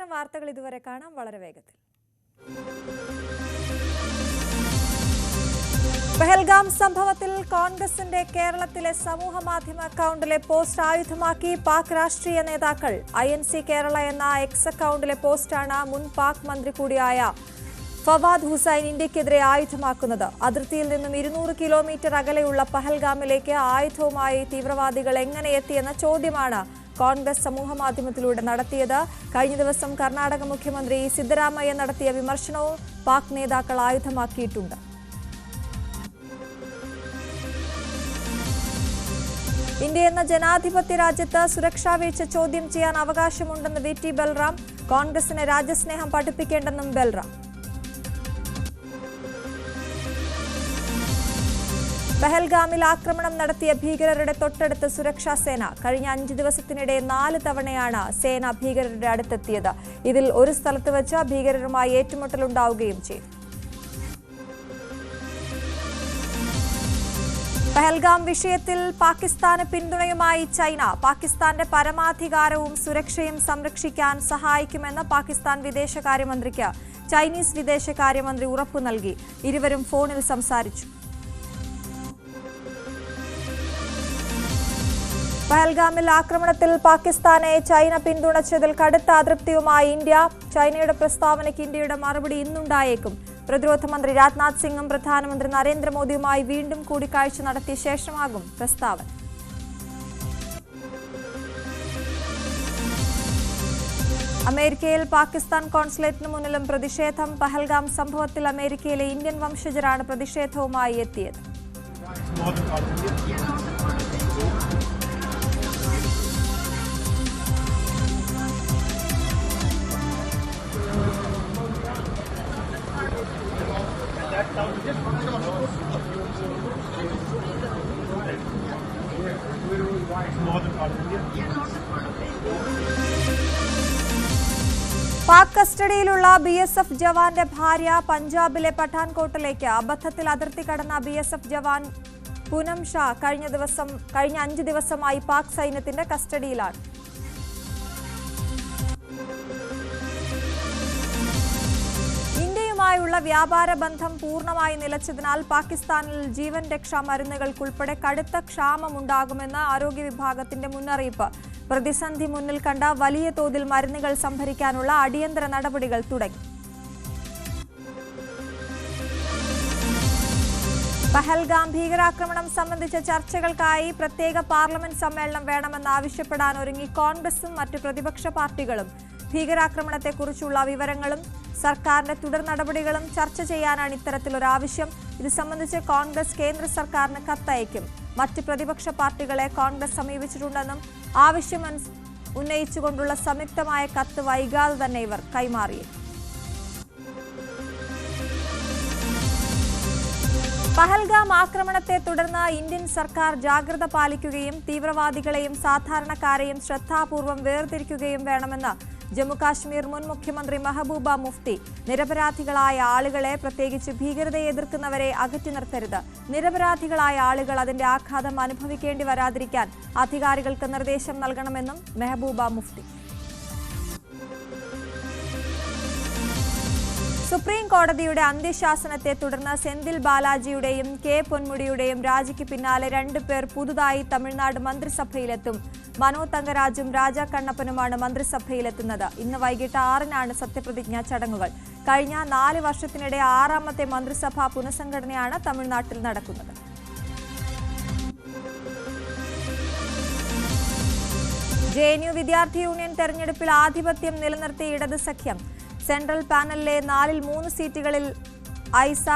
പ്രധാന വാർത്തകൾ ഇതുവരെ കാണാം വളരെ വേഗത്തിൽ. പെഹൽഗാം സംഭവത്തിൽ കോൺഗ്രസിന്റെ കേരളത്തിലെ സമൂഹമാധ്യമ അക്കൗണ്ടിലെ പോസ്റ്റ് ആയുധമാക്കി പാക് രാഷ്ട്രീയ നേതാക്കൾ. INC കേരള എന്ന എക്സ് അക്കൗണ്ടിലെ പോസ്റ്റാണ് മുൻ പാക് മന്ത്രി കൂടിയായ ഫവാദ് ഹുസൈൻ ഇന്ത്യക്കെതിരെ ആയുധമാക്കുന്നത്. അതിർത്തിയിൽ നിന്നും 200 കിലോമീറ്റർ അകലെയുള്ള പഹൽഗാമിലേക്ക് ആയുധവുമായി തീവ്രവാദികൾ എങ്ങനെ എത്തിയെന്ന ചോദ്യമാണ് കോൺഗ്രസ് സമൂഹമാധ്യമത്തിലൂടെ നടത്തിയത്. കഴിഞ്ഞ ദിവസം കർണാടക മുഖ്യമന്ത്രി സിദ്ധരാമയ്യ നടത്തിയ വിമർശനവും പാക് നേതാക്കൾ ആയുധമാക്കിയിട്ടുണ്ട്. ഇന്ത്യ എന്ന ജനാധിപത്യ രാജ്യത്ത് സുരക്ഷാ വീഴ്ച ചോദ്യം ചെയ്യാൻ അവകാശമുണ്ടെന്ന് VT ബൽറാം. കോൺഗ്രസിനെ രാജ്യസ്നേഹം പഠിപ്പിക്കേണ്ടെന്നും ബൽറാം. പെഹൽഗാമിൽ ആക്രമണം നടത്തിയ ഭീകരരുടെ തൊട്ടടുത്ത് സുരക്ഷാ സേന. കഴിഞ്ഞ 5 ദിവസത്തിനിടെ 4 തവണയാണ് സേന ഭീകരരുടെ അടുത്തെത്തിയത്. ഇതിൽ ഒരു സ്ഥലത്ത് വെച്ച് ഭീകരരുമായി ഏറ്റുമുട്ടലുണ്ടാവുകയും ചെയ്തു. പെഹൽഗാം വിഷയത്തിൽ പാകിസ്ഥാന് പിന്തുണയുമായി ചൈന. പാകിസ്ഥാന്റെ പരമാധികാരവും സുരക്ഷയും സംരക്ഷിക്കാൻ സഹായിക്കുമെന്ന് പാകിസ്ഥാൻ വിദേശകാര്യമന്ത്രിക്ക് ചൈനീസ് വിദേശകാര്യമന്ത്രി ഉറപ്പു നൽകി. ഇരുവരും ഫോണിൽ സംസാരിച്ചു. പഹൽഗാമിൽ ആക്രമണത്തിൽ പാകിസ്ഥാനെ ചൈന പിന്തുണച്ചതിൽ കടുത്ത അതൃപ്തിയുമായി ഇന്ത്യ. ചൈനയുടെ പ്രസ്താവനയ്ക്ക് ഇന്ത്യയുടെ മറുപടി ഇന്നുണ്ടായേക്കും. പ്രതിരോധ മന്ത്രി രാജ്നാഥ് സിംഗും പ്രധാനമന്ത്രി നരേന്ദ്രമോദിയുമായി വീണ്ടും കൂടിക്കാഴ്ച നടത്തിയ ശേഷമാകും പ്രസ്താവന. അമേരിക്കയിൽ പാകിസ്ഥാൻ കോൺസുലേറ്റിന് മുന്നിലും പ്രതിഷേധം. പഹൽഗാം സംഭവത്തിൽ അമേരിക്കയിലെ ഇന്ത്യൻ വംശജരാണ് പ്രതിഷേധവുമായി എത്തിയത്. പാക് കസ്റ്റഡിയിലുള്ള BSF ജവാന്റെ ഭാര്യ പഞ്ചാബിലെ പഠാൻകോട്ടിലേക്ക്. അബദ്ധത്തിൽ അതിർത്തി കടന്ന BSF ജവാൻ പൂനം ഷാ കഴിഞ്ഞ 5 ദിവസമായി പാക് സൈന്യത്തിന്റെ കസ്റ്റഡിയിലാണ്. ഇന്ത്യയുമായുള്ള വ്യാപാര ബന്ധം പൂർണ്ണമായി നിലച്ചതിനാൽ പാകിസ്ഥാനിൽ ജീവൻ രക്ഷാ മരുന്നുകൾക്കുൾപ്പെടെ കടുത്ത ക്ഷാമമുണ്ടാകുമെന്ന് ആരോഗ്യ വിഭാഗത്തിന്റെ മുന്നറിയിപ്പ്. പ്രതിസന്ധി മുന്നിൽ കണ്ട വലിയ തോതിൽ മരുന്നുകൾ സംഭരിക്കാനുള്ള അടിയന്തര നടപടികൾ തുടങ്ങി. പഹൽഗാം ഭീകരാക്രമണം സംബന്ധിച്ച ചർച്ചകൾക്കായി പ്രത്യേക പാർലമെന്റ് സമ്മേളനം വേണമെന്ന് ആവശ്യപ്പെടാൻ ഒരുങ്ങി കോൺഗ്രസും മറ്റു പ്രതിപക്ഷ പാർട്ടികളും. ഭീകരാക്രമണത്തെക്കുറിച്ചുള്ള വിവരങ്ങളും സർക്കാരിന്റെ തുടർ നടപടികളും ചർച്ച ചെയ്യാനാണ് ഇത്തരത്തിലൊരു ആവശ്യം. ഇത് സംബന്ധിച്ച് കോൺഗ്രസ് കേന്ദ്ര സർക്കാരിന് കത്തയക്കും. മറ്റ് പ്രതിപക്ഷ പാർട്ടികളെ കോൺഗ്രസ് സമീപിച്ചിട്ടുണ്ടെന്നും ആവശ്യം ഉന്നയിച്ചുകൊണ്ടുള്ള സംയുക്തമായ കത്ത് വൈകാതെ തന്നെ ഇവർ കൈമാറിയും. പഹൽഗാം ആക്രമണത്തെ തുടർന്ന് ഇന്ത്യൻ സർക്കാർ ജാഗ്രത പാലിക്കുകയും തീവ്രവാദികളെയും സാധാരണക്കാരെയും ശ്രദ്ധാപൂർവം വേർതിരിക്കുകയും വേണമെന്ന് ജമ്മുകാശ്മീർ മുൻ മുഖ്യമന്ത്രി മെഹബൂബ മുഫ്തി. നിരപരാധികളായ ആളുകളെ, പ്രത്യേകിച്ച് ഭീകരതയെ എതിർക്കുന്നവരെ അകറ്റി നിർത്തരുത്. നിരപരാധികളായ ആളുകൾ അതിന്റെ ആഘാതം അനുഭവിക്കേണ്ടി വരാതിരിക്കാൻ അധികാരികൾക്ക് നിർദ്ദേശം നൽകണമെന്നും മെഹബൂബ മുഫ്തി. സുപ്രീം കോടതിയുടെ അന്ത്യശാസനത്തെ തുടർന്ന് സെന്തിൽ ബാലാജിയുടെയും K പൊന്മുടിയുടെയും രാജിക്ക് പിന്നാലെ 2 പേർ പുതുതായി തമിഴ്നാട് മന്ത്രിസഭയിലെത്തും. മനോ തങ്കരാജും രാജ കണ്ണപ്പനുമാണ് മന്ത്രിസഭയിലെത്തുന്നത്. ഇന്ന് വൈകിട്ട് 6-നാണ് സത്യപ്രതിജ്ഞാ ചടങ്ങുകൾ. കഴിഞ്ഞ 4 വർഷത്തിനിടെ 6ാമത്തെ മന്ത്രിസഭാ പുനഃസംഘടനയാണ് തമിഴ്നാട്ടിൽ നടക്കുന്നത്. JNU വിദ്യാർത്ഥി യൂണിയൻ തെരഞ്ഞെടുപ്പിൽ ആധിപത്യം നിലനിർത്തിയ ഇടത് സഖ്യം. സെൻട്രൽ പാനലിലെ 4-ൽ 3 സീറ്റുകളിൽ ഐസ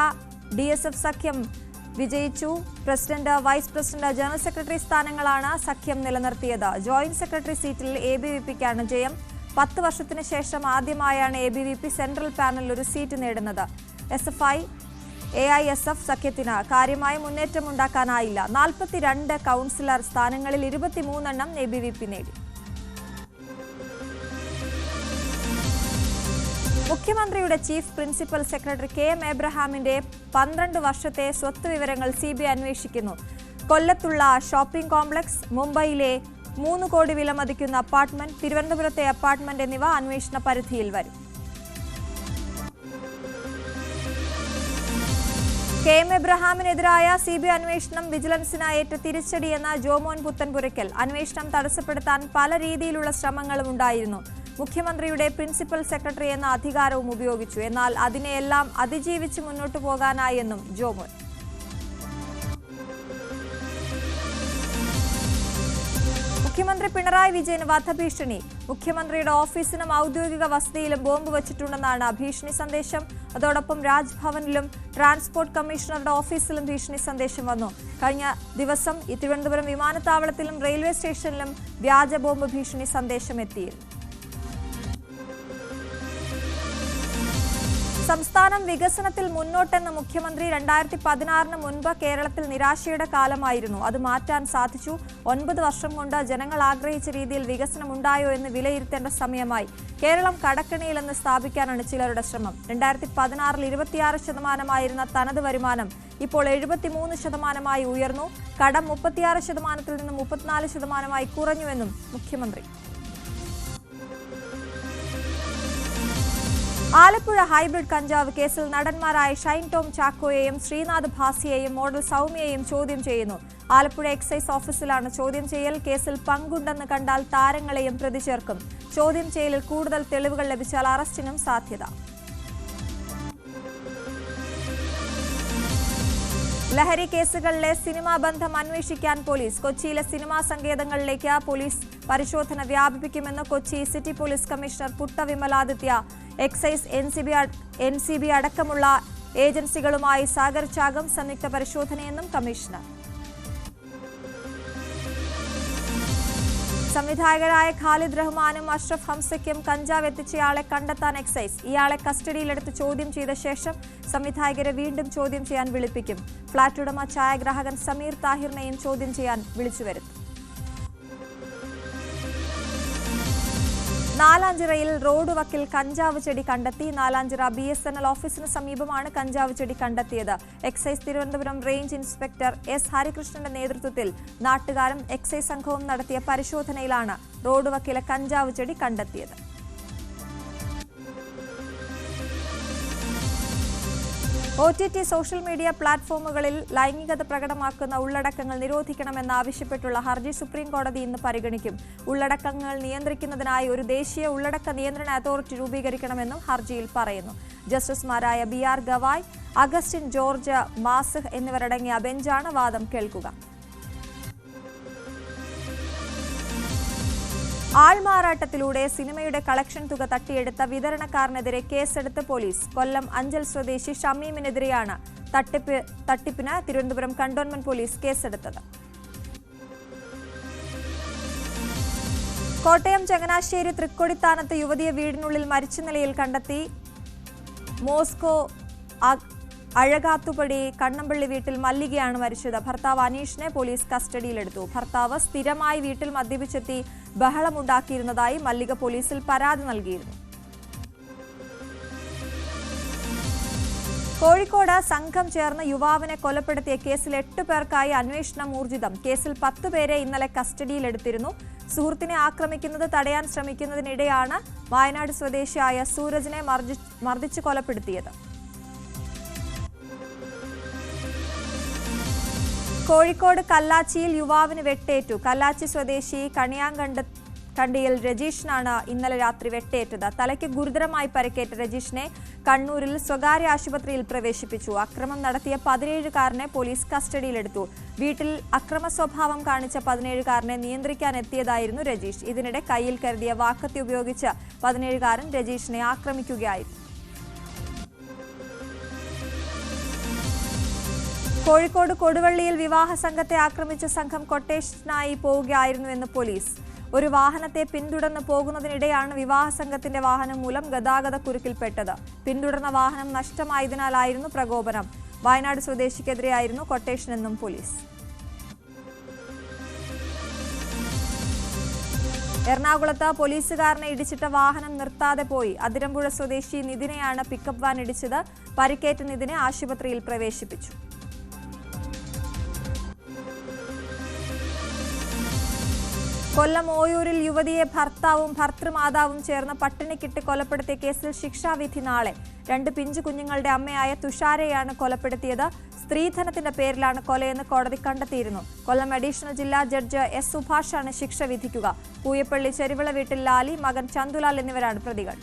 DSF സഖ്യം വിജയിച്ചു. President, vice president, general secretary സ്ഥാനങ്ങളാണ് സഖ്യം നിലനിർത്തിയത്. ജോയിന്റ് സെക്രട്ടറി സീറ്റിൽ ABVPക്കാണ് ജയം. 10 വർഷത്തിന് ശേഷം ആദ്യമായാണ് ABVP സെൻട്രൽ പാനലിൽ ഒരു സീറ്റ് നേടുന്നത്. SFI AISF സഖ്യത്തിന് കാര്യമായ മുന്നേറ്റമുണ്ടാക്കാനായില്ല. 42 കൗൺസിലർ സ്ഥാനങ്ങളിൽ 23 ABVP നേടി. മുഖ്യമന്ത്രിയുടെ ചീഫ് പ്രിൻസിപ്പൽ സെക്രട്ടറി KM എബ്രഹാമിന്റെ 12 വർഷത്തെ സ്വത്ത് വിവരങ്ങൾ CBI അന്വേഷിക്കുന്നു. കൊല്ലത്തുള്ള ഷോപ്പിംഗ് കോംപ്ലക്സ്, മുംബൈയിലെ 3 കോടി വില മതിക്കുന്ന അപ്പാർട്ട്മെന്റ്, തിരുവനന്തപുരത്തെ അപ്പാർട്ട്മെന്റ് എന്നിവ അന്വേഷണ പരിധിയിൽ വരും. കെ.എം. എബ്രഹാമിനെതിരായ സിബിഐ അന്വേഷണം വിജിലൻസിന് ഏറ്റ തിരിച്ചടിയെന്ന ജോമോൻ പുത്തൻപുരയ്ക്കൽ. അന്വേഷണം തടസ്സപ്പെടുത്താൻ പല രീതിയിലുള്ള ശ്രമങ്ങളും ഉണ്ടായിരുന്നു. മുഖ്യമന്ത്രിയുടെ പ്രിൻസിപ്പൽ സെക്രട്ടറി എന്ന അധികാരവും ഉപയോഗിച്ചു. എന്നാൽ അതിനെയെല്ലാം അതിജീവിച്ച് മുന്നോട്ടു പോകാനായി എന്നും ജോമോൻ. മുഖ്യമന്ത്രി പിണറായി വിജയന് വധഭീഷണി. മുഖ്യമന്ത്രിയുടെ ഓഫീസിനും ഔദ്യോഗിക വസതിയിലും ബോംബ് വച്ചിട്ടുണ്ടെന്നാണ് ഭീഷണി സന്ദേശം. അതോടൊപ്പം രാജ്ഭവനിലും ട്രാൻസ്പോർട്ട് കമ്മീഷണറുടെ ഓഫീസിലും ഭീഷണി സന്ദേശം വന്നു. കഴിഞ്ഞ ദിവസം തിരുവനന്തപുരം വിമാനത്താവളത്തിലും റെയിൽവേ സ്റ്റേഷനിലും വ്യാജ ബോംബ് ഭീഷണി സന്ദേശം എത്തിയിരുന്നു. സംസ്ഥാനം വികസനത്തിൽ മുന്നോട്ടെന്ന മുഖ്യമന്ത്രി 2016 മുൻപ് കേരളത്തിൽ നിരാശയുടെ കാലമായിരുന്നു. അത് മാറ്റാൻ സാധിച്ചു. 9 വർഷം കൊണ്ട് ജനങ്ങൾ ആഗ്രഹിച്ച രീതിയിൽ വികസനം ഉണ്ടായോ എന്ന് വിലയിരുത്തേണ്ട സമയമായി. കേരളം കടക്കെണിയിലെന്ന് സ്ഥാപിക്കാനാണ് ചിലരുടെ ശ്രമം. 2016 26% തനത് വരുമാനം ഇപ്പോൾ 73% ഉയർന്നു. കടം 36% നിന്ന് 34% കുറഞ്ഞുവെന്നും മുഖ്യമന്ത്രി. ആലപ്പുഴ ഹൈബ്രിഡ് കഞ്ചാവ് കേസിൽ നടന്മാരായ ഷൈൻ ടോം ചാക്കോയെയും ശ്രീനാഥ് ഭാസിയെയും മോഡൽ സൗമ്യയെയും ചോദ്യം ചെയ്യുന്നു. ആലപ്പുഴ എക്സൈസ് ഓഫീസിലാണ് ചോദ്യം ചെയ്യൽ. കേസിൽ പങ്കുണ്ടെന്ന് കണ്ടാൽ താരങ്ങളെയും പ്രതി ചേർക്കും. ചോദ്യം ചെയ്യലിൽ കൂടുതൽ തെളിവുകൾ ലഭിച്ചാൽ അറസ്റ്റിനും സാധ്യത. ലഹരി കേസുകളിലെ സിനിമാ ബന്ധം അന്വേഷിക്കാൻ പോലീസ്. കൊച്ചിയിലെ സിനിമാ സങ്കേതങ്ങളിലേക്ക് പോലീസ് പരിശോധന വ്യാപിപ്പിക്കുമെന്ന് Kochi city police commissioner Putta Vimaladitya. Excise, NCB അടക്കമുള്ള ഏജൻസികളുമായി സഹകരിച്ചാകും സംയുക്ത പരിശോധനയെന്നും കമ്മീഷണർ. സംവിധായകരായ ഖാലിദ് റഹ്മാനും അഷ്റഫ് ഹംസയ്ക്കും കഞ്ചാവ് എത്തിച്ചയാളെ കണ്ടെത്താൻ എക്സൈസ്. ഇയാളെ കസ്റ്റഡിയിലെടുത്ത് ചോദ്യം ചെയ്ത ശേഷം സംവിധായകരെ വീണ്ടും ചോദ്യം ചെയ്യാൻ വിളിപ്പിക്കും. ഫ്ളാറ്റ് ഉടമ ഛായാഗ്രാഹകൻ സമീർ താഹിറിനെയും ചോദ്യം ചെയ്യാൻ വിളിച്ചുവരുത്തും. നാലാഞ്ചിറയിൽ റോഡ് വക്കിൽ കഞ്ചാവ് ചെടി കണ്ടെത്തി. നാലാഞ്ചിറ BSNL ഓഫീസിന് സമീപമാണ് കഞ്ചാവ് ചെടി കണ്ടെത്തിയത്. Excise Thiruvananthapuram range inspector S. ഹരികൃഷ്ണന്റെ നേതൃത്വത്തിൽ നാട്ടുകാരും എക്സൈസ് സംഘവും നടത്തിയ പരിശോധനയിലാണ് റോഡ് വക്കിലെ കഞ്ചാവ് ചെടി കണ്ടെത്തിയത്. OTT സോഷ്യൽ മീഡിയ പ്ലാറ്റ്ഫോമുകളിൽ ലൈംഗികത പ്രകടമാക്കുന്ന ഉള്ളടക്കങ്ങൾ നിരോധിക്കണമെന്നാവശ്യപ്പെട്ടുള്ള ഹർജി സുപ്രീംകോടതി ഇന്ന് പരിഗണിക്കും. ഉള്ളടക്കങ്ങൾ നിയന്ത്രിക്കുന്നതിനായി ഒരു ദേശീയ ഉള്ളടക്ക നിയന്ത്രണ അതോറിറ്റി രൂപീകരിക്കണമെന്നും ഹർജിയിൽ പറയുന്നു. ജസ്റ്റിസുമാരായ BR Gavai, Augustine George Masih എന്നിവരടങ്ങിയ ബെഞ്ചാണ് വാദം കേൾക്കുക. ആൾമാറാട്ടത്തിലൂടെ സിനിമയുടെ കളക്ഷൻ തുക തട്ടിയെടുത്ത വിതരണക്കാരനെതിരെ കേസെടുത്ത് പോലീസ്. കൊല്ലം അഞ്ചൽ സ്വദേശി ഷമീമിനെതിരെയാണ് തട്ടിപ്പിന് തിരുവനന്തപുരം കന്റോൺമെന്റ് പോലീസ് കേസെടുത്തത്. കോട്ടയം ചങ്ങനാശ്ശേരി തൃക്കൊടിത്താനത്ത് യുവതിയെ വീടിനുള്ളിൽ മരിച്ച നിലയിൽ കണ്ടെത്തി. മോസ്കോ അഴകാത്തുപടി കണ്ണമ്പള്ളി വീട്ടിൽ മല്ലികയാണ് മരിച്ചത്. ഭർത്താവ് അനീഷിനെ പോലീസ് കസ്റ്റഡിയിലെടുത്തു. ഭർത്താവ് സ്ഥിരമായി വീട്ടിൽ മദ്യപിച്ചെത്തി ബഹളമുണ്ടാക്കിയിരുന്നതായി മല്ലിക പോലീസിൽ പരാതി നൽകിയിരുന്നു. കോഴിക്കോട് സംഘം ചേർന്ന് യുവാവിനെ കൊലപ്പെടുത്തിയ കേസിൽ 8 പേർക്കായി അന്വേഷണം ഊർജിതം. കേസിൽ 10 പേരെ ഇന്നലെ കസ്റ്റഡിയിലെടുത്തിരുന്നു. സുഹൃത്തിനെ ആക്രമിക്കുന്നത് തടയാൻ ശ്രമിക്കുന്നതിനിടെയാണ് വയനാട് സ്വദേശിയായ സൂരജിനെ മർദ്ദിച്ച് കൊലപ്പെടുത്തിയത്. കോഴിക്കോട് കല്ലാച്ചിയിൽ യുവാവിന് വെട്ടേറ്റു. കല്ലാച്ചി സ്വദേശി കണിയാങ്കണ്ടിയിൽ രജീഷിനാണ് ഇന്നലെ രാത്രി വെട്ടേറ്റത്. തലയ്ക്ക് ഗുരുതരമായി പരിക്കേറ്റ രജീഷിനെ കണ്ണൂരിൽ സ്വകാര്യ ആശുപത്രിയിൽ പ്രവേശിപ്പിച്ചു. അക്രമം നടത്തിയ 17-കാരനെ പോലീസ് കസ്റ്റഡിയിലെടുത്തു. വീട്ടിൽ അക്രമ സ്വഭാവം കാണിച്ച 17-കാരനെ നിയന്ത്രിക്കാനെത്തിയതായിരുന്നു രജീഷ്. ഇതിനിടെ കയ്യിൽ കരുതിയ വാക്കത്തി ഉപയോഗിച്ച് 17-കാരൻ രജീഷിനെ ആക്രമിക്കുകയായിരുന്നു. കോഴിക്കോട് കൊടുവള്ളിയിൽ വിവാഹ സംഘത്തെ ആക്രമിച്ച സംഘം കൊട്ടേഷനായി പോവുകയായിരുന്നുവെന്ന് പോലീസ്. ഒരു വാഹനത്തെ പിന്തുടർന്ന് പോകുന്നതിനിടെയാണ് വിവാഹ സംഘത്തിന്റെ വാഹനം മൂലം ഗതാഗത കുരുക്കിൽപ്പെട്ടത്. പിന്തുടർന്ന വാഹനം നഷ്ടമായതിനാലായിരുന്നു പ്രകോപനം. വയനാട് സ്വദേശിക്കെതിരെയായിരുന്നു കൊട്ടേഷനെന്നും പോലീസ്. എറണാകുളത്ത് പോലീസുകാരനെ ഇടിച്ചിട്ട വാഹനം നിർത്താതെ പോയി. അതിരമ്പുഴ സ്വദേശി നിതിനെയാണ് പിക്കപ്പ് വാൻ ഇടിച്ചത്. പരിക്കേറ്റ നിതിനെ ആശുപത്രിയിൽ പ്രവേശിപ്പിച്ചു. കൊല്ലം ഓയൂരിൽ യുവതിയെ ഭർത്താവും ഭർത്തൃമാതാവും ചേർന്ന് പട്ടിണിക്കിട്ട് കൊലപ്പെടുത്തിയ കേസിൽ ശിക്ഷാവിധി നാളെ. 2 പിഞ്ചു കുഞ്ഞുങ്ങളുടെ അമ്മയായ തുഷാരയെയാണ് കൊലപ്പെടുത്തിയത്. സ്ത്രീധനത്തിന്റെ പേരിലാണ് കൊലയെന്ന് കോടതി കണ്ടെത്തിയിരുന്നു. കൊല്ലം അഡീഷണൽ ജില്ലാ ജഡ്ജ് എസ് സുഭാഷാണ് ശിക്ഷ വിധിക്കുക. പൂയപ്പള്ളി ചെരുവിള വീട്ടിൽ ലാലി, മകൻ ചന്തുലാൽ എന്നിവരാണ് പ്രതികൾ.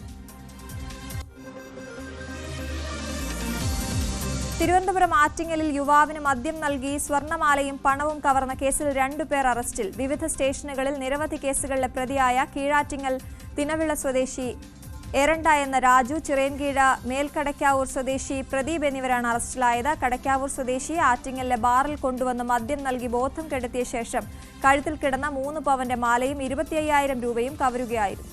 തിരുവനന്തപുരം ആറ്റിങ്ങലിൽ യുവാവിന് മദ്യം നൽകി സ്വർണമാലയും പണവും കവർന്ന കേസിൽ 2 പേർ അറസ്റ്റിൽ. വിവിധ സ്റ്റേഷനുകളിൽ നിരവധി കേസുകളിലെ പ്രതിയായ കീഴാറ്റിങ്ങൽ തിനവിള സ്വദേശി എരണ്ട എന്ന രാജു, ചിറയൻകീഴ മേൽക്കടയ്ക്കാവൂർ സ്വദേശി പ്രദീപ് എന്നിവരാണ് അറസ്റ്റിലായത്. കടയ്ക്കാവൂർ സ്വദേശിയെ ആറ്റിങ്ങലിലെ ബാറിൽ കൊണ്ടുവന്ന് മദ്യം നൽകി ബോധം കെടുത്തിയ ശേഷം കഴുത്തിൽ കിടന്ന 3 പവന്റെ മാലയും 25,000 രൂപയും കവരുകയായിരുന്നു.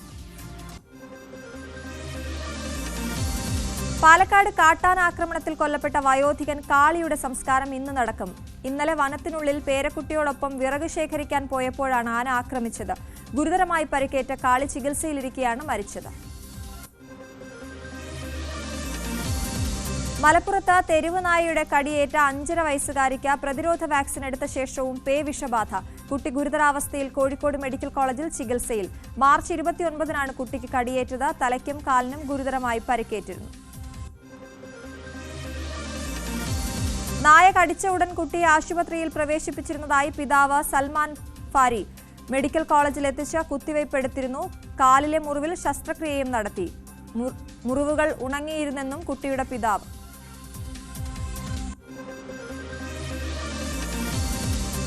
പാലക്കാട് കാട്ടാനാക്രമണത്തിൽ കൊല്ലപ്പെട്ട വയോധികൻ കാളിയുടെ സംസ്കാരം ഇന്ന് നടക്കും. ഇന്നലെ വനത്തിനുള്ളിൽ പേരക്കുട്ടിയോടൊപ്പം വിറക് ശേഖരിക്കാൻ പോയപ്പോഴാണ് ആന ആക്രമിച്ചത്. ഗുരുതരമായി പരിക്കേറ്റ കാളി ചികിത്സയിലിരിക്കെയാണ് മരിച്ചത്. മലപ്പുറത്ത് തെരുവ് നായയുടെ കടിയേറ്റ 5.5 വയസ്സുകാരിക്ക് പ്രതിരോധ വാക്സിൻ എടുത്ത ശേഷവും പേവിഷബാധ. കുട്ടി ഗുരുതരാവസ്ഥയിൽ കോഴിക്കോട് മെഡിക്കൽ കോളേജിൽ ചികിത്സയിൽ. മാർച്ച് 29-നാണ് കുട്ടിക്ക് കടിയേറ്റത്. തലയ്ക്കും കാലിനും ഗുരുതരമായി പരിക്കേറ്റിരുന്നു. നായ കടിച്ച ഉടൻ കുട്ടിയെ ആശുപത്രിയിൽ പ്രവേശിപ്പിച്ചിരുന്നതായി പിതാവ് സൽമാൻ ഫാരി മെഡിക്കൽ കോളേജിൽ എത്തിച്ച് കുത്തിവയ്പ്പെടുത്തിയിരുന്നു. കാലിലെ മുറിവിൽ ശസ്ത്രക്രിയയും നടത്തി. മുറിവുകൾ ഉണങ്ങിയിരുന്നെന്നും കുട്ടിയുടെ പിതാവ്.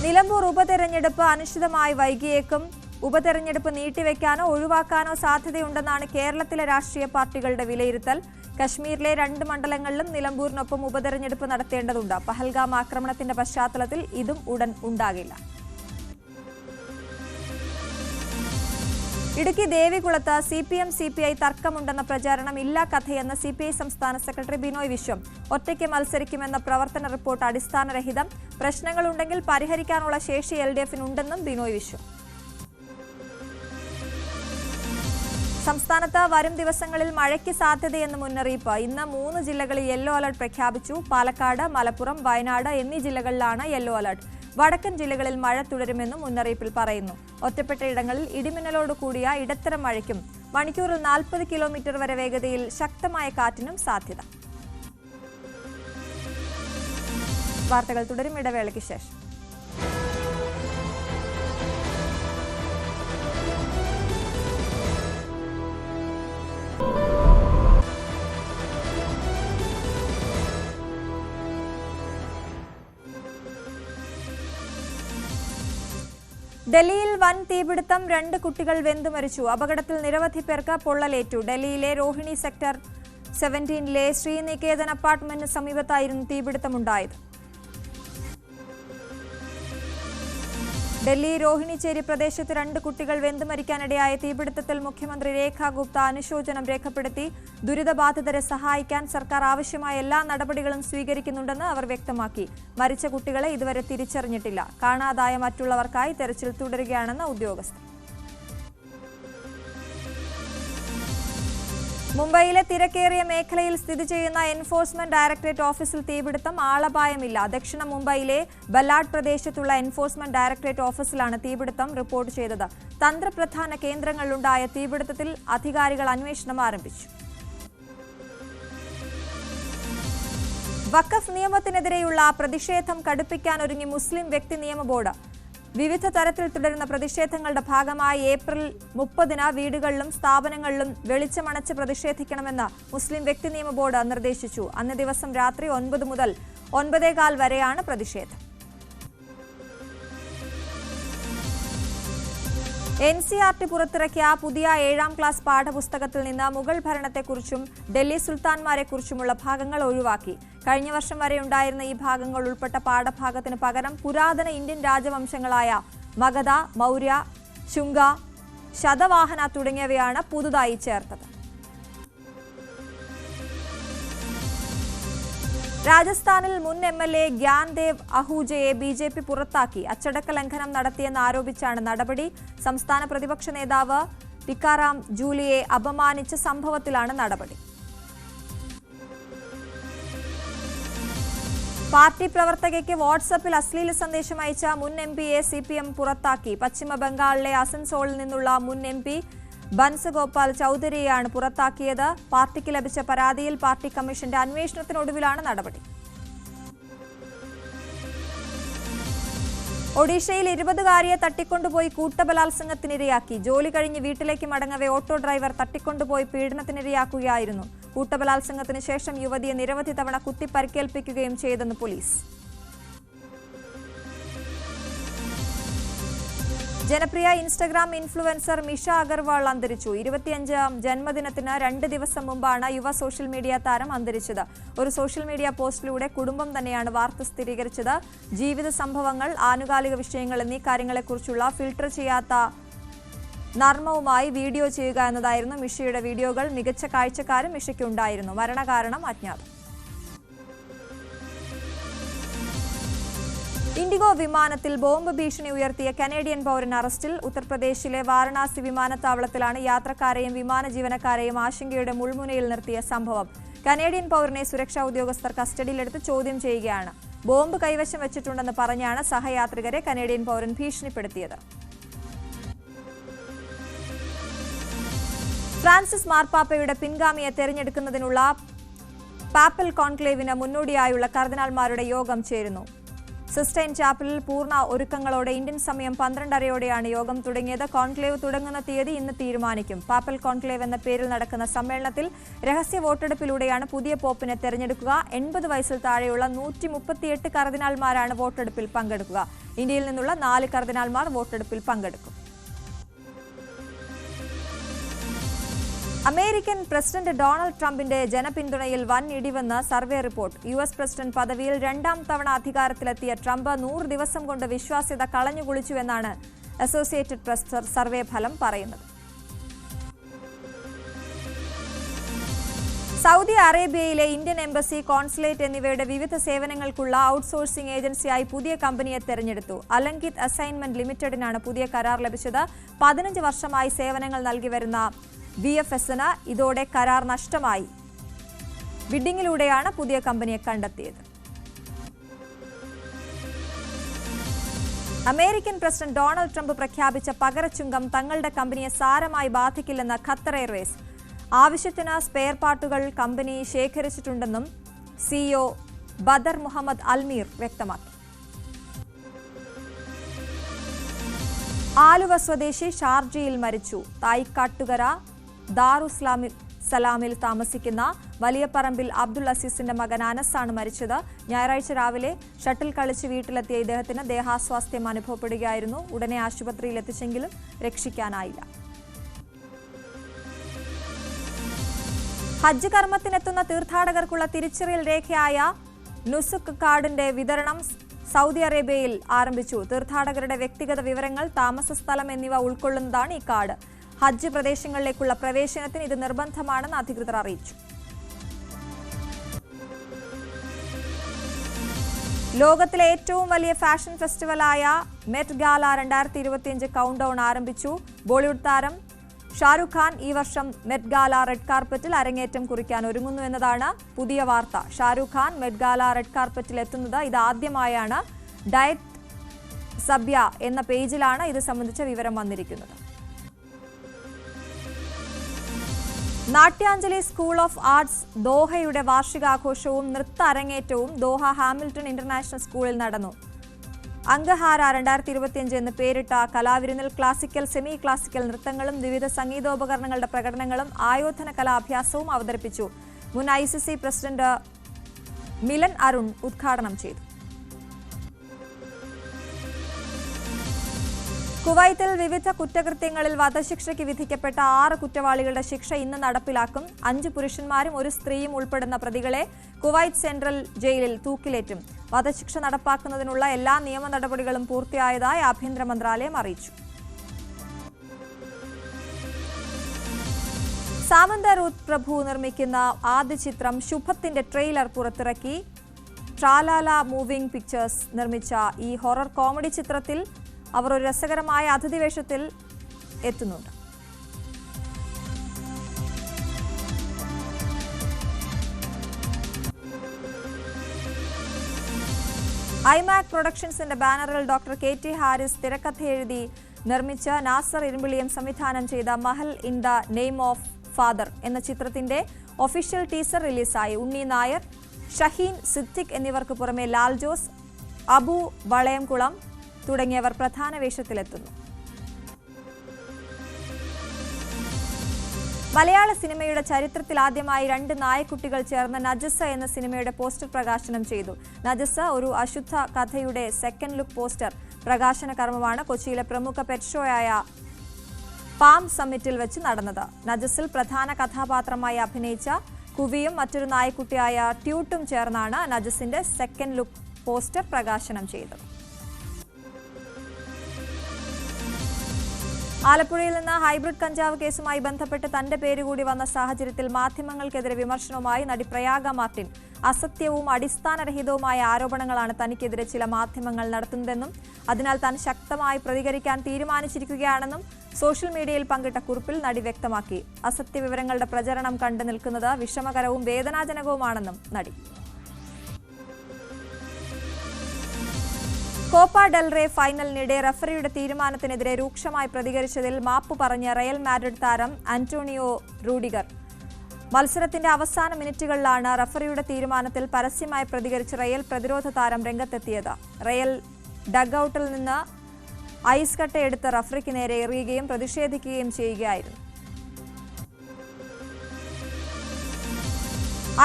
നിലമ്പൂർ ഉപതെരഞ്ഞെടുപ്പ് അനിശ്ചിതമായി വൈകിയേക്കും. ഉപതെരഞ്ഞെടുപ്പ് നീട്ടിവെക്കാനോ ഒഴിവാക്കാനോ സാധ്യതയുണ്ടെന്നാണ് കേരളത്തിലെ രാഷ്ട്രീയ പാർട്ടികളുടെ വിലയിരുത്തൽ. കശ്മീരിലെ 2 മണ്ഡലങ്ങളിലും നിലമ്പൂരിനൊപ്പം ഉപതെരഞ്ഞെടുപ്പ് നടത്തേണ്ടതുണ്ട്. പഹൽഗാം ആക്രമണത്തിന്റെ പശ്ചാത്തലത്തിൽ ഇതും ഉടൻ ഉണ്ടാകില്ല. ഇടുക്കി ദേവികുളത്ത് CPM-CPI തർക്കമുണ്ടെന്ന പ്രചാരണം ഇല്ലാ കഥയെന്ന് CPI സംസ്ഥാന സെക്രട്ടറി ബിനോയ് വിശ്വം. ഒറ്റയ്ക്ക് മത്സരിക്കുമെന്ന പ്രവർത്തന റിപ്പോർട്ട് അടിസ്ഥാനരഹിതം. പ്രശ്നങ്ങളുണ്ടെങ്കിൽ പരിഹരിക്കാനുള്ള ശേഷി LDF-നുണ്ടെന്നും ബിനോയ് വിശ്വം. സംസ്ഥാനത്ത് വരും ദിവസങ്ങളിൽ മഴയ്ക്ക് സാധ്യതയെന്ന് മുന്നറിയിപ്പ്. ഇന്ന് 3 ജില്ലകളിൽ യെല്ലോ അലർട്ട് പ്രഖ്യാപിച്ചു. പാലക്കാട്, മലപ്പുറം, വയനാട് എന്നീ ജില്ലകളിലാണ് യെല്ലോ അലർട്ട്. വടക്കൻ ജില്ലകളിൽ മഴ തുടരുമെന്നും മുന്നറിയിപ്പിൽ പറയുന്നു. ഒറ്റപ്പെട്ട ഇടങ്ങളിൽ ഇടിമിന്നലോട് കൂടിയ ഇടത്തരം മഴയ്ക്കും മണിക്കൂറിൽ 40 കിലോമീറ്റർ വരെ വേഗതയിൽ ശക്തമായ കാറ്റിനും സാധ്യത. വാർത്തകൾ തുടരും ഇടവേളയ്ക്ക് ശേഷം. ഡൽഹിയിൽ വൻ തീപിടുത്തം, 2 കുട്ടികൾ വെന്തു മരിച്ചു. അപകടത്തിൽ നിരവധി പേർക്ക് പൊള്ളലേറ്റു. ഡൽഹിയിലെ രോഹിണി സെക്ടർ 17-ലെ ശ്രീനികേതൻ അപ്പാർട്ട്മെന്റിന് സമീപത്തായിരുന്നു തീപിടുത്തമുണ്ടായത്. ഡൽഹി രോഹിണിച്ചേരി പ്രദേശത്ത് 2 കുട്ടികൾ വെന്തു മരിക്കാനിടയായ തീപിടുത്തത്തിൽ മുഖ്യമന്ത്രി രേഖ ഗുപ്ത അനുശോചനം രേഖപ്പെടുത്തി. ദുരിതബാധിതരെ സഹായിക്കാൻ സർക്കാർ ആവശ്യമായ എല്ലാ നടപടികളും സ്വീകരിക്കുന്നുണ്ടെന്ന് അവർ വ്യക്തമാക്കി. മരിച്ച കുട്ടികളെ ഇതുവരെ തിരിച്ചറിഞ്ഞിട്ടില്ല. കാണാതായ മറ്റുള്ളവർക്കായി തെരച്ചിൽ തുടരുകയാണെന്ന് ഉദ്യോഗസ്ഥർ. മുംബൈയിലെ തിരക്കേറിയ മേഖലയിൽ സ്ഥിതി ചെയ്യുന്ന എൻഫോഴ്സ്മെന്റ് ഡയറക്ടറേറ്റ് ഓഫീസിൽ തീപിടുത്തം. ആളപായമില്ല. ദക്ഷിണ മുംബൈയിലെ ബലാഡ് പ്രദേശത്തുള്ള എൻഫോഴ്സ്മെന്റ് ഡയറക്ടറേറ്റ് ഓഫീസിലാണ് തീപിടുത്തം റിപ്പോർട്ട് ചെയ്തത്. തന്ത്രപ്രധാന കേന്ദ്രങ്ങളിലുണ്ടായ തീപിടുത്തത്തിൽ അധികാരികൾ അന്വേഷണം ആരംഭിച്ചു. വഖഫ് നിയമത്തിനെതിരെയുള്ള പ്രതിഷേധം കടുപ്പിക്കാനൊരുങ്ങി മുസ്ലിം വ്യക്തി നിയമ ബോർഡ്. വിവിധ തരത്തിൽ തുടരുന്ന പ്രതിഷേധങ്ങളുടെ ഭാഗമായി ഏപ്രിൽ 30-ന് വീടുകളിലും സ്ഥാപനങ്ങളിലും വെളിച്ചമണച്ച് പ്രതിഷേധിക്കണമെന്ന് മുസ്ലിം വ്യക്തി നിയമ ബോർഡ് നിർദ്ദേശിച്ചു. അന്ന് ദിവസം രാത്രി 9 മുതൽ 9:15 വരെയാണ് പ്രതിഷേധം. NCERT പുറത്തിറക്കിയ പുതിയ 7ാം ക്ലാസ് പാഠപുസ്തകത്തിൽ നിന്ന് മുഗൾ ഭരണത്തെക്കുറിച്ചും ഡൽഹി സുൽത്താൻമാരെക്കുറിച്ചുമുള്ള ഭാഗങ്ങൾ ഒഴിവാക്കി. കഴിഞ്ഞ വർഷം വരെ ഉണ്ടായിരുന്ന ഈ ഭാഗങ്ങൾ ഉൾപ്പെട്ട പാഠഭാഗത്തിന് പകരം പുരാതന ഇന്ത്യൻ രാജവംശങ്ങളായ മഗധ, മൗര്യ, ശുംഗ, ശതവാഹന തുടങ്ങിയവയാണ് പുതുതായി ചേർത്തത്. രാജസ്ഥാനിൽ മുൻ MLA ഗ്യാൻദേവ് അഹൂജയെ BJP പുറത്താക്കി. അച്ചടക്ക ലംഘനം നടത്തിയെന്ന് ആരോപിച്ചാണ് നടപടി. സംസ്ഥാന പ്രതിപക്ഷ നേതാവ് ടിക്കാറാം ജൂലിയെ അപമാനിച്ച സംഭവത്തിലാണ് നടപടി. പാർട്ടി പ്രവർത്തകയ്ക്ക് വാട്സാപ്പിൽ അശ്ലീല സന്ദേശം അയച്ച മുൻ എംപിയെ സിപിഎം പുറത്താക്കി. പശ്ചിമ ബംഗാളിലെ അസൻസോളിൽ നിന്നുള്ള മുൻ എംപി ബൻസഗോപാൽ ചൌധരിയെയാണ് പുറത്താക്കിയത്. പാർട്ടിക്ക് ലഭിച്ച പരാതിയിൽ പാർട്ടി കമ്മീഷന്റെ അന്വേഷണത്തിനൊടുവിലാണ് നടപടി. ഒഡീഷയിൽ 20-കാരിയെ തട്ടിക്കൊണ്ടുപോയി കൂട്ടബലാത്സംഗത്തിനിരയാക്കി. ജോലി കഴിഞ്ഞ് വീട്ടിലേക്ക് മടങ്ങവെ ഓട്ടോ ഡ്രൈവർ തട്ടിക്കൊണ്ടുപോയി പീഡനത്തിനിരയാക്കുകയായിരുന്നു. കൂട്ടബലാത്സംഗത്തിന് ശേഷം യുവതിയെ നിരവധി തവണ കുത്തി പരിക്കേൽപ്പിക്കുകയും ചെയ്തെന്ന് പോലീസ്. ജനപ്രിയ ഇൻസ്റ്റഗ്രാം ഇൻഫ്ലുവൻസർ മിഷ അഗർവാൾ അന്തരിച്ചു. 25ാം ജന്മദിനത്തിന് 2 ദിവസം മുമ്പാണ് യുവ സോഷ്യൽ മീഡിയ താരം അന്തരിച്ചത്. ഒരു സോഷ്യൽ മീഡിയ പോസ്റ്റിലൂടെ കുടുംബം തന്നെയാണ് വാർത്ത സ്ഥിരീകരിച്ചത്. ജീവിത സംഭവങ്ങൾ, ആനുകാലിക വിഷയങ്ങൾ എന്നീ കാര്യങ്ങളെക്കുറിച്ചുള്ള ഫിൽട്ടർ ചെയ്യാത്ത നർമ്മവുമായി വീഡിയോ ചെയ്യുക എന്നതായിരുന്നു മിഷയുടെ വീഡിയോകൾ. മികച്ച കാഴ്ചക്കാരും മിഷയ്ക്കുണ്ടായിരുന്നു. മരണകാരണം അജ്ഞാതം. ഇൻഡിഗോ വിമാനത്തിൽ ബോംബ് ഭീഷണി ഉയർത്തിയ കനേഡിയൻ പൗരൻ അറസ്റ്റിൽ. ഉത്തർപ്രദേശിലെ വാരണാസി വിമാനത്താവളത്തിലാണ് യാത്രക്കാരെയും വിമാന ജീവനക്കാരെയും ആശങ്കയുടെ മുൾമുനയിൽ നിർത്തിയ സംഭവം. കനേഡിയൻ പൗരനെ സുരക്ഷാ ഉദ്യോഗസ്ഥർ കസ്റ്റഡിയിലെടുത്ത് ചോദ്യം ചെയ്യുകയാണ്. ബോംബ് കൈവശം വെച്ചിട്ടുണ്ടെന്ന് പറഞ്ഞാണ് സഹയാത്രികരെ കനേഡിയൻ പൗരൻ ഭീഷണിപ്പെടുത്തിയത്. ഫ്രാൻസിസ് മാർപ്പാപ്പയുടെ പിൻഗാമിയെ തെരഞ്ഞെടുക്കുന്നതിനുള്ള പാപ്പൽ കോൺക്ലേവിന് മുന്നോടിയായുള്ള കർദിനാൾമാരുടെ യോഗം ചേരുന്നു. സിസ്റ്റൈൻ ചാപ്പലിൽ പൂർണ്ണ ഒരുക്കങ്ങളോടെ ഇന്ത്യൻ സമയം 12:30 യോഗം തുടങ്ങിയത്. കോൺക്ലേവ് തുടങ്ങുന്ന തീയതി ഇന്ന് തീരുമാനിക്കും. പാപ്പൽ കോൺക്ലേവ് എന്ന പേരിൽ നടക്കുന്ന സമ്മേളനത്തിൽ രഹസ്യ വോട്ടെടുപ്പിലൂടെയാണ് പുതിയ പോപ്പിനെ തെരഞ്ഞെടുക്കുക. 80 വയസ്സിൽ താഴെയുള്ള 138 കർദിനാൾമാരാണ് വോട്ടെടുപ്പിൽ പങ്കെടുക്കുക. ഇന്ത്യയിൽ നിന്നുള്ള 4 കർദിനാൾമാർ വോട്ടെടുപ്പിൽ പങ്കെടുക്കും. അമേരിക്കൻ പ്രസിഡന്റ് ഡൊണാൾഡ് ട്രംപിന്റെ ജനപിന്തുണയിൽ വൻ ഇടിവെന്ന് സർവേ റിപ്പോർട്ട്. US പ്രസിഡന്റ് പദവിയിൽ 2ാം തവണ അധികാരത്തിലെത്തിയ ട്രംപ് 100 ദിവസം കൊണ്ട് വിശ്വാസ്യത കളഞ്ഞുകുളിച്ചുവെന്നാണ് അസോസിയേറ്റഡ് പ്രസ് സർവേ ഫലം പറയുന്നത്. സൗദി അറേബ്യയിലെ ഇന്ത്യൻ എംബസി, കോൺസുലേറ്റ് എന്നിവയുടെ വിവിധ സേവനങ്ങൾക്കുള്ള ഔട്ട്സോഴ്സിംഗ് ഏജൻസിയായി പുതിയ കമ്പനിയെ തെരഞ്ഞെടുത്തു. അലങ്കിത് അസൈൻമെന്റ് ലിമിറ്റഡിനാണ് പുതിയ കരാർ ലഭിച്ചത്. 15 വർഷമായി സേവനങ്ങൾ നൽകി വരുന്ന VFSന് ഇതോടെ കരാർ നഷ്ടമായി. ബിഡിങ്ങിലൂടെയാണ് പുതിയ കമ്പനിയെ കണ്ടെത്തിയത്. അമേരിക്കൻ പ്രസിഡന്റ് ഡൊണാൾഡ് ട്രംപ് പ്രഖ്യാപിച്ച പകരച്ചുങ്കം തങ്ങളുടെ കമ്പനിയെ സാരമായി ബാധിക്കില്ലെന്ന് ഖത്തർ എയർവേസ്. ആവശ്യത്തിന് സ്പെയർ പാർട്ടുകൾ കമ്പനി ശേഖരിച്ചിട്ടുണ്ടെന്നും CEO ബദർ മുഹമ്മദ് അൽമീർ വ്യക്തമാക്കി. ആലുവ സ്വദേശി ഷാർജയിൽ മരിച്ചു. തായിക്കാട്ടുകര ദാറുസലാമിൽ താമസിക്കുന്ന വലിയപറമ്പിൽ അബ്ദുൾ അസീസിന്റെ മകൻ അനസാണ് മരിച്ചത്. ഞായറാഴ്ച രാവിലെ ഷട്ടിൽ കളിച്ച് വീട്ടിലെത്തിയ ഇദ്ദേഹത്തിന് ദേഹാസ്വാസ്ഥ്യം അനുഭവപ്പെടുകയായിരുന്നു. ഉടനെ ആശുപത്രിയിൽ എത്തിച്ചെങ്കിലും രക്ഷിക്കാനായില്ല. ഹജ്ജ് കർമ്മത്തിനെത്തുന്ന തീർത്ഥാടകർക്കുള്ള തിരിച്ചറിയൽ രേഖയായ നുസുക് കാർഡിന്റെ വിതരണം സൗദി അറേബ്യയിൽ ആരംഭിച്ചു. തീർത്ഥാടകരുടെ വ്യക്തിഗത വിവരങ്ങൾ, താമസ സ്ഥലം എന്നിവ ഉൾക്കൊള്ളുന്നതാണ് ഈ കാർഡ്. ഹജ്ജ് പ്രദേശങ്ങളിലേക്കുള്ള പ്രവേശനത്തിന് ഇത് നിർബന്ധമാണെന്ന് അധികൃതർ അറിയിച്ചു. ലോകത്തിലെ ഏറ്റവും വലിയ ഫാഷൻ ഫെസ്റ്റിവലായ മെറ്റ് ഗാല 2025 കൗണ്ട് ഡൗൺ ആരംഭിച്ചു. ബോളിവുഡ് താരം ഷാരൂഖ് ഖാൻ ഈ വർഷം മെറ്റ് ഗാല റെഡ് കാർപ്പറ്റിൽ അരങ്ങേറ്റം കുറിക്കാൻ ഒരുങ്ങുന്നു എന്നതാണ് പുതിയ വാർത്ത. Shahrukh Khan Met Gala red കാർപ്പറ്റിൽ എത്തുന്നത് ഇതാദ്യമായാണ്. ഡയറ്റ് സബ്യ എന്ന പേജിലാണ് ഇത് സംബന്ധിച്ച വിവരം വന്നിരിക്കുന്നത്. നാട്യാഞ്ജലി സ്കൂൾ ഓഫ് ആർട്സ് ദോഹയുടെ വാർഷികാഘോഷവും നൃത്ത അരങ്ങേറ്റവും ദോഹ ഹാമിൽട്ടൺ ഇന്റർനാഷണൽ സ്കൂളിൽ നടന്നു. അംഗഹാര 2025 എന്ന് പേരിട്ട കലാവിരുന്നിൽ ക്ലാസിക്കൽ, സെമി ക്ലാസിക്കൽ നൃത്തങ്ങളും വിവിധ സംഗീതോപകരണങ്ങളുടെ പ്രകടനങ്ങളും ആയോധന കലാഭ്യാസവും അവതരിപ്പിച്ചു. മുൻ ICC പ്രസിഡന്റ് മിലൻ അരുൺ ഉദ്ഘാടനം ചെയ്തു. കുവൈത്തിൽ വിവിധ കുറ്റകൃത്യങ്ങളിൽ വധശിക്ഷയ്ക്ക് വിധിക്കപ്പെട്ട 6 കുറ്റവാളികളുടെ ശിക്ഷ ഇന്ന് നടപ്പിലാക്കും. 5 പുരുഷന്മാരും 1 സ്ത്രീയും ഉൾപ്പെടുന്ന പ്രതികളെ കുവൈറ്റ് സെൻട്രൽ ജയിലിൽ തൂക്കിലേറ്റും. വധശിക്ഷ നടപ്പാക്കുന്നതിനുള്ള എല്ലാ നിയമ നടപടികളും പൂർത്തിയായതായി ആഭ്യന്തര മന്ത്രാലയം അറിയിച്ചു. സാമന്ത റൂത്ത് പ്രഭു നിർമ്മിക്കുന്ന ആദ്യ ചിത്രം ശുഭത്തിന്റെ ട്രെയിലർ പുറത്തിറക്കി. ട്രാലാല മൂവിംഗ് പിക്ചേഴ്സ് നിർമ്മിച്ച ഈ ഹൊറർ കോമഡി ചിത്രത്തിൽ അവർ ഒരു രസകരമായ അതിഥി വേഷത്തിൽ എത്തുന്നുണ്ട്. ഐമാക് പ്രൊഡക്ഷൻസിന്റെ ബാനറിൽ ഡോക്ടർ KT ഹാരിസ് തിരക്കഥ എഴുതി നിർമ്മിച്ച നാസർ ഇരുമ്പിളിയം സംവിധാനം ചെയ്ത Mahal in the name of father എന്ന ചിത്രത്തിന്റെ ഒഫീഷ്യൽ ടീസർ റിലീസായി. ഉണ്ണി നായർ, ഷഹീൻ സിദ്ദിഖ് എന്നിവർക്ക് പുറമെ ലാൽ ജോസ്, അബു വളയംകുളം തുടങ്ങിയവർ പ്രധാന വേഷത്തിലെത്തുന്നു. മലയാള സിനിമയുടെ ചരിത്രത്തിൽ ആദ്യമായി 2 നായക്കുട്ടികൾ ചേർന്ന നജസ എന്ന സിനിമയുടെ പോസ്റ്റർ പ്രകാശനം ചെയ്തു. നജസ ഒരു അശുദ്ധ കഥയുടെ സെക്കൻഡ് ലുക്ക് പോസ്റ്റർ പ്രകാശന കർമ്മമാണ് കൊച്ചിയിലെ പ്രമുഖ പെറ്റ് ഷോയായ പാം സമ്മിറ്റിൽ വെച്ച് നടന്നത്. നജസിൽ പ്രധാന കഥാപാത്രമായി അഭിനയിച്ച കുവിയും മറ്റൊരു നായക്കുട്ടിയായ ട്യൂട്ടും ചേർന്നാണ് നജസിന്റെ സെക്കൻഡ് ലുക്ക് പോസ്റ്റർ പ്രകാശനം ചെയ്തത്. ആലപ്പുഴയിൽ നിന്ന് ഹൈബ്രിഡ് കഞ്ചാവ് കേസുമായി ബന്ധപ്പെട്ട് തന്റെ പേരുകൂടി വന്ന സാഹചര്യത്തിൽ മാധ്യമങ്ങൾക്കെതിരെ വിമർശനവുമായി നടി പ്രയാഗ മാർട്ടിൻ. അസത്യവും അടിസ്ഥാനരഹിതവുമായ ആരോപണങ്ങളാണ് തനിക്കെതിരെ ചില മാധ്യമങ്ങൾ നടത്തുന്നതെന്നും അതിനാൽ താൻ ശക്തമായി പ്രതികരിക്കാൻ തീരുമാനിച്ചിരിക്കുകയാണെന്നും സോഷ്യൽ മീഡിയയിൽ പങ്കിട്ട കുറിപ്പിൽ നടി വ്യക്തമാക്കി. അസത്യവിവരങ്ങളുടെ പ്രചരണം കണ്ടു നിൽക്കുന്നത് വിഷമകരവും വേദനാജനകവുമാണെന്നും നടി. കോപ്പ ഡെൽ റേ ഫൈനലിനിടെ റഫറിയുടെ തീരുമാനത്തിനെതിരെ രൂക്ഷമായി പ്രതികരിച്ചതിൽ മാപ്പ് പറഞ്ഞ റയൽ മാഡ്രിഡ് താരം ആന്റോണിയോ റൂഡിഗർ. മത്സരത്തിന്റെ അവസാന മിനിറ്റുകളിലാണ് റഫറിയുടെ തീരുമാനത്തിൽ പരസ്യമായി പ്രതികരിച്ച് റയൽ പ്രതിരോധ താരം രംഗത്തെത്തിയത്. റയൽ ഡഗ്ഔട്ടിൽ നിന്ന് ഐസ് കട്ടയെടുത്ത് റഫറിക്ക് നേരെ എറിയുകയും പ്രതിഷേധിക്കുകയും ചെയ്യുകയായിരുന്നു.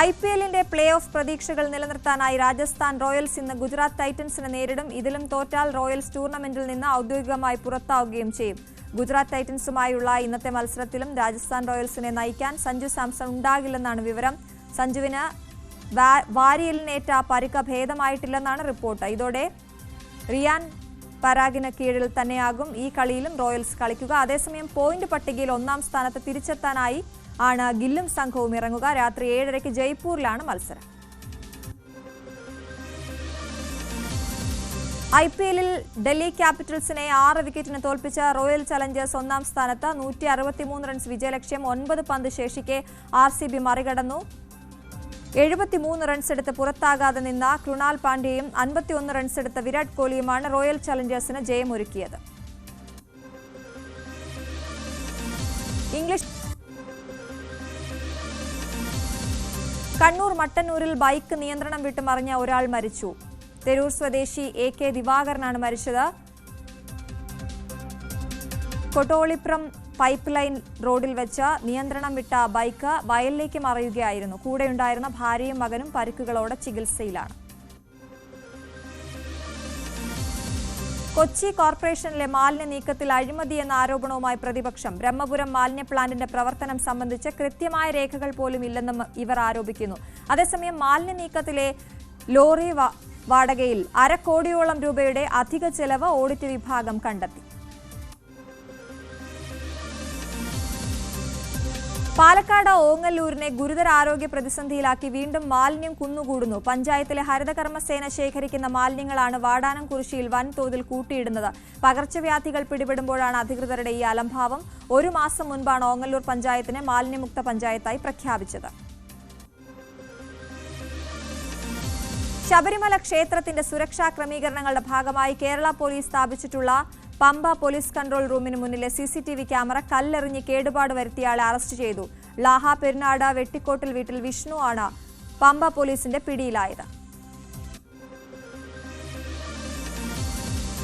IPLന്റെ പ്ലേ ഓഫ് പ്രതീക്ഷകൾ നിലനിർത്താനായി രാജസ്ഥാൻ റോയൽസ് ഇന്ന് ഗുജറാത്ത് ടൈറ്റൻസിനെ നേരിടും. ഇതിലും തോറ്റാൽ റോയൽസ് ടൂർണമെന്റിൽ നിന്ന് ഔദ്യോഗികമായി പുറത്താവുകയും ചെയ്യും. ഗുജറാത്ത് ടൈറ്റൻസുമായുള്ള ഇന്നത്തെ മത്സരത്തിലും രാജസ്ഥാൻ റോയൽസിനെ നയിക്കാൻ സഞ്ജു സാംസൺ ഉണ്ടാകില്ലെന്നാണ് വിവരം. സഞ്ജുവിന് വാരിയലിനേറ്റ പരിക്ക് ഭേദമായിട്ടില്ലെന്നാണ് റിപ്പോർട്ട്. ഇതോടെ റിയാൻ പരാഗിന് കീഴിൽ തന്നെയാകും ഈ കളിയിലും റോയൽസ് കളിക്കുക. അതേസമയം പോയിന്റ് പട്ടികയിൽ 1ാം സ്ഥാനത്ത് തിരിച്ചെത്താനായി ആണ് ഗില്ലും സംഘവും ഇറങ്ങുക. രാത്രി 7:30 ജയ്പൂരിലാണ് മത്സരം. IPLൽ ഡൽഹി ക്യാപിറ്റൽസിനെ 6 വിക്കറ്റിന് തോൽപ്പിച്ച റോയൽ ചലഞ്ചേഴ്സ് 1ാം സ്ഥാനത്ത്. 163 റൺസ് വിജയലക്ഷ്യം. 9 പന്ത് ശേഷിക്കെ RCB മറികടന്നു. 73 റൺസ് എടുത്ത് പുറത്താകാതെ നിന്ന കൃണാൽ പാണ്ഡ്യയും 51 റൺസ് എടുത്ത വിരാട് കോഹ്ലിയുമാണ് റോയൽ ചലഞ്ചേഴ്സിന് ജയമൊരുക്കിയത്. ഇംഗ്ലീഷ് കണ്ണൂർ മട്ടന്നൂരിൽ ബൈക്ക് നിയന്ത്രണം വിട്ട് മറിഞ്ഞ ഒരാൾ മരിച്ചു. തെരൂർ സ്വദേശി AK ദിവാകരനാണ് മരിച്ചത്. കൊട്ടോളിപ്പുറം പൈപ്പ് ലൈൻ റോഡിൽ വെച്ച് നിയന്ത്രണം വിട്ട ബൈക്ക് വയലിലേക്ക് മറിയുകയായിരുന്നു. കൂടെയുണ്ടായിരുന്ന ഭാര്യയും മകനും പരിക്കുകളോടെ ചികിത്സയിലാണ്. കൊച്ചി കോർപ്പറേഷനിലെ മാലിന്യ നീക്കത്തിൽ അഴിമതി എന്ന ആരോപണവുമായി പ്രതിപക്ഷം. ബ്രഹ്മപുരം മാലിന്യ പ്ലാന്റിന്റെ പ്രവർത്തനം സംബന്ധിച്ച് കൃത്യമായ രേഖകൾ പോലും ഇല്ലെന്നും ഇവർ ആരോപിക്കുന്നു. അതേസമയം മാലിന്യ നീക്കത്തിലെ ലോറി വാടകയിൽ 1/2 കോടിയോളം രൂപയുടെ അധിക ചെലവ് ഓഡിറ്റ് വിഭാഗം കണ്ടെത്തി. പാലക്കാട് ഓങ്ങല്ലൂരിനെ ഗുരുതര ആരോഗ്യ പ്രതിസന്ധിയിലാക്കി വീണ്ടും മാലിന്യം കുന്നുകൂടുന്നു. പഞ്ചായത്തിലെ ഹരിതകർമ്മസേന ശേഖരിക്കുന്ന മാലിന്യങ്ങളാണ് വാടാനംകുറിശ്ശിയിൽ വൻതോതിൽ കൂട്ടിയിടുന്നത്. പകർച്ചവ്യാധികൾ പിടിപെടുമ്പോഴാണ് അധികൃതരുടെ ഈ അലംഭാവം. 1 മാസം മുൻപാണ് ഓങ്ങല്ലൂർ പഞ്ചായത്തിനെ മാലിന്യമുക്ത പഞ്ചായത്തായി പ്രഖ്യാപിച്ചത്. ശബരിമല ക്ഷേത്രത്തിന്റെ സുരക്ഷാ ക്രമീകരണങ്ങളുടെ ഭാഗമായി കേരള പോലീസ് സ്ഥാപിച്ചിട്ടുള്ള പമ്പ പോലീസ് കൺട്രോൾ റൂമിന് മുന്നിലെ CCTV ക്യാമറ കല്ലെറിഞ്ഞ് കേടുപാട് വരുത്തിയയാളെ അറസ്റ്റ് ചെയ്തു. ലാഹ പെരുന്നാട് വെട്ടിക്കോട്ടിൽ വീട്ടിൽ വിഷ്ണു ആണ് പമ്പ പോലീസിന്റെ പിടിയിലായത്.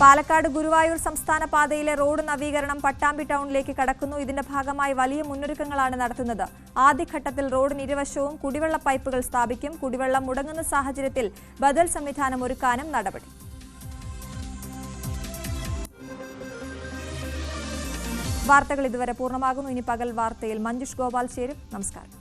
പാലക്കാട് ഗുരുവായൂർ സംസ്ഥാന പാതയിലെ റോഡ് നവീകരണം പട്ടാമ്പി ടൗണിലേക്ക് കടക്കുന്നു. ഇതിന്റെ ഭാഗമായി വലിയ മുന്നൊരുക്കങ്ങളാണ് നടത്തുന്നത്. ആദ്യഘട്ടത്തിൽ റോഡിന് ഇരുവശവും കുടിവെള്ള പൈപ്പുകൾ സ്ഥാപിക്കും. കുടിവെള്ളം മുടങ്ങുന്ന സാഹചര്യത്തിൽ ബദൽ സംവിധാനം ഒരുക്കാനും നടപടി. വാർത്തകൾ ഇതുവരെ പൂർണ്ണമാകുന്നു. ഇനി പകൽ വാർത്തയിൽ മഞ്ജുഷ് ഗോപാൽ ചേരും. നമസ്കാരം.